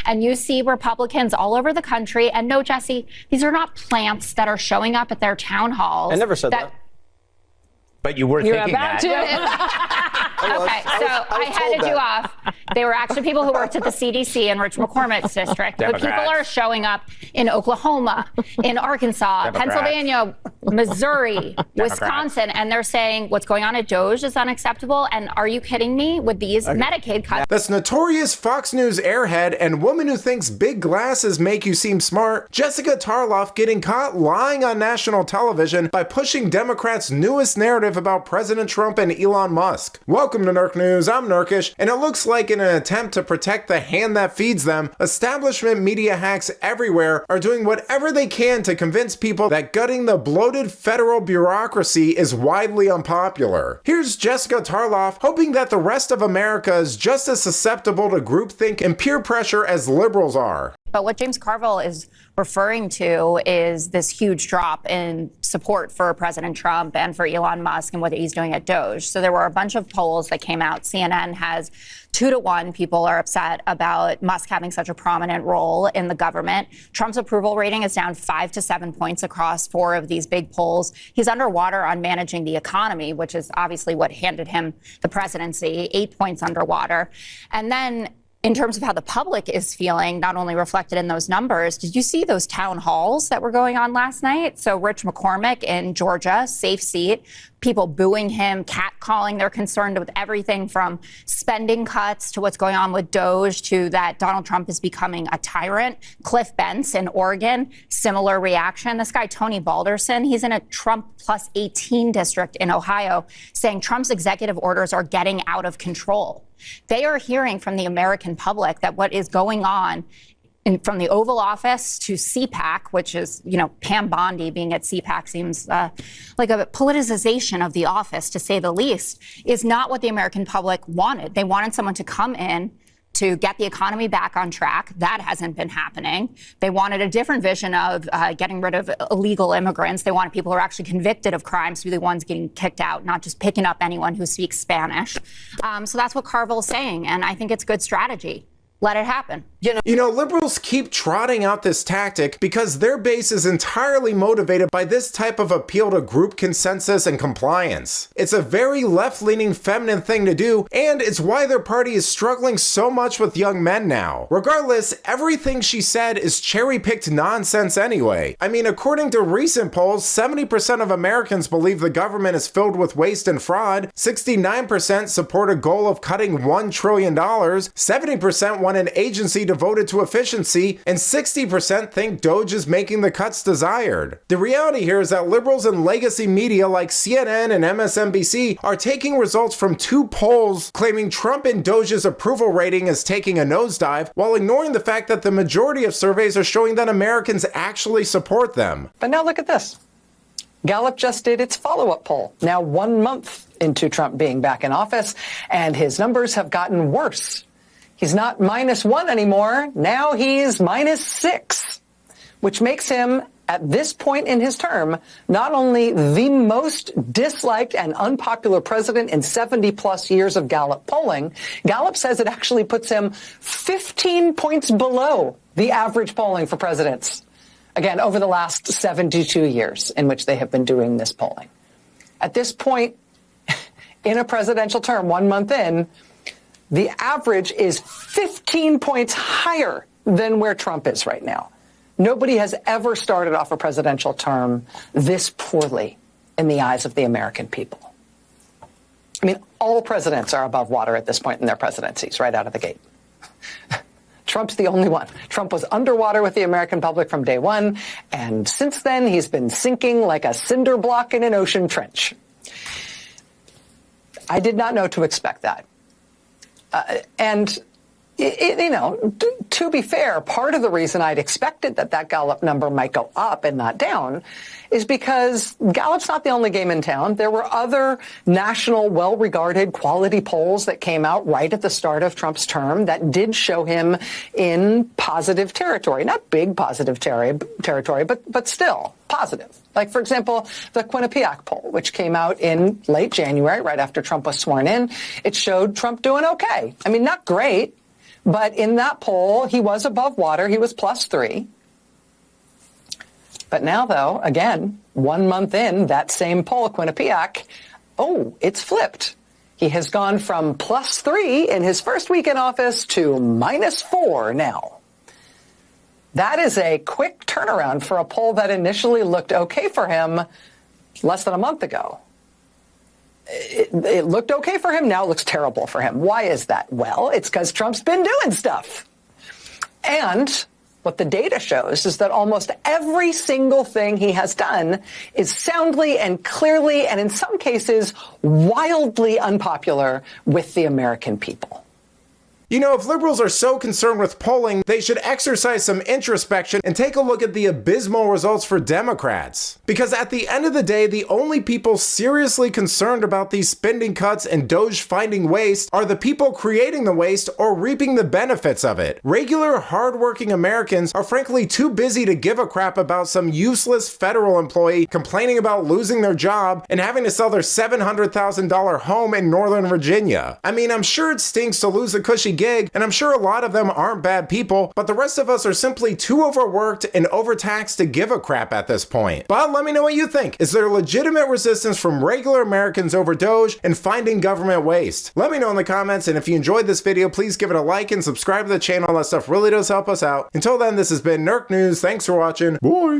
And you see Republicans all over the country. And no, Jesse, these are not plants that are showing up at their town halls. I never said that. But you were thinking that. Okay, so I headed you off. They were actually people who worked at the CDC in Rich McCormick's district. Democrats. But people are showing up in Oklahoma, in Arkansas, Democrats. Pennsylvania, Missouri, Wisconsin, and they're saying what's going on at Doge is unacceptable. And are you kidding me with these Medicaid cuts? That's notorious Fox News airhead and woman who thinks big glasses make you seem smart, Jessica Tarlov, getting caught lying on national television by pushing Democrats' newest narrative about President Trump and Elon Musk. Welcome to Nerk News, I'm Nerkish, and it looks like in an attempt to protect the hand that feeds them, establishment media hacks everywhere are doing whatever they can to convince people that gutting the bloated federal bureaucracy is widely unpopular. Here's Jessica Tarlov hoping that the rest of America is just as susceptible to groupthink and peer pressure as liberals are. But what James Carville is referring to is this huge drop in support for President Trump and for Elon Musk and what he's doing at Doge. So there were a bunch of polls that came out. CNN has 2-to-1 people are upset about Musk having such a prominent role in the government. Trump's approval rating is down 5 to 7 points across 4 of these big polls. He's underwater on managing the economy, which is obviously what handed him the presidency, 8 points underwater. And then in terms of how the public is feeling, not only reflected in those numbers, did you see those town halls that were going on last night? So Rich McCormick in Georgia, safe seat, people booing him, catcalling. They're concerned with everything from spending cuts to what's going on with Doge to that Donald Trump is becoming a tyrant. Cliff Bentz in Oregon, similar reaction. This guy, Tony Balderson, he's in a Trump plus 18 district in Ohio, saying Trump's executive orders are getting out of control. They are hearing from the American public that what is going on from the Oval Office to CPAC, which is, Pam Bondi being at CPAC seems like a politicization of the office, to say the least, is not what the American public wanted. They wanted someone to come in to get the economy back on track. That hasn't been happening. They wanted a different vision of getting rid of illegal immigrants. They wanted people who are actually convicted of crimes to be the ones getting kicked out, not just picking up anyone who speaks Spanish. So that's what Carville's saying, and I think it's good strategy. Let it happen. Liberals keep trotting out this tactic because their base is entirely motivated by this type of appeal to group consensus and compliance. It's a very left-leaning feminine thing to do, and it's why their party is struggling so much with young men now. Regardless, everything she said is cherry-picked nonsense anyway. I mean, according to recent polls, 70% of Americans believe the government is filled with waste and fraud, 69% support a goal of cutting $1 trillion, 70% want an agency devoted to efficiency, and 60% think Doge is making the cuts desired. The reality here is that liberals and legacy media like CNN and MSNBC are taking results from 2 polls claiming Trump and Doge's approval rating is taking a nosedive, while ignoring the fact that the majority of surveys are showing that Americans actually support them. But now look at this. Gallup just did its follow-up poll, now 1 month into Trump being back in office, and his numbers have gotten worse. He's not -1 anymore. Now he's -6, which makes him, at this point in his term, not only the most disliked and unpopular president in 70-plus years of Gallup polling, Gallup says it actually puts him 15 points below the average polling for presidents. Again, over the last 72 years in which they have been doing this polling. At this point in a presidential term, 1 month in, the average is 15 points higher than where Trump is right now. Nobody has ever started off a presidential term this poorly in the eyes of the American people. I mean, all presidents are above water at this point in their presidencies, right out of the gate. Trump's the only one. Trump was underwater with the American public from day one, and since then he's been sinking like a cinder block in an ocean trench. I did not know to expect that. To be fair, part of the reason I'd expected that Gallup number might go up and not down is because Gallup's not the only game in town. There were other national, well-regarded quality polls that came out right at the start of Trump's term that did show him in positive territory. Not big positive territory, but still positive. Like, for example, the Quinnipiac poll, which came out in late January, right after Trump was sworn in. It showed Trump doing okay. I mean, not great, But in that poll, he was above water. He was +3. But now, though, again, 1 month in, that same poll, Quinnipiac, it's flipped. He has gone from +3 in his first week in office to -4 now. That is a quick turnaround for a poll that initially looked okay for him less than a month ago. It looked okay for him. Now it looks terrible for him. Why is that? Well, it's because Trump's been doing stuff. And what the data shows is that almost every single thing he has done is soundly and clearly, and in some cases, wildly unpopular with the American people. You know, if liberals are so concerned with polling, they should exercise some introspection and take a look at the abysmal results for Democrats. Because at the end of the day, the only people seriously concerned about these spending cuts and Doge finding waste are the people creating the waste or reaping the benefits of it. Regular, hardworking Americans are frankly too busy to give a crap about some useless federal employee complaining about losing their job and having to sell their $700,000 home in Northern Virginia. I mean, I'm sure it stinks to lose a cushy gig, and I'm sure a lot of them aren't bad people, but the rest of us are simply too overworked and overtaxed to give a crap at this point. But let me know what you think. Is there legitimate resistance from regular Americans over Doge and finding government waste? Let me know in the comments, and if you enjoyed this video, please give it a like and subscribe to the channel. That stuff really does help us out. Until then, this has been Nerk News. Thanks for watching. Bye!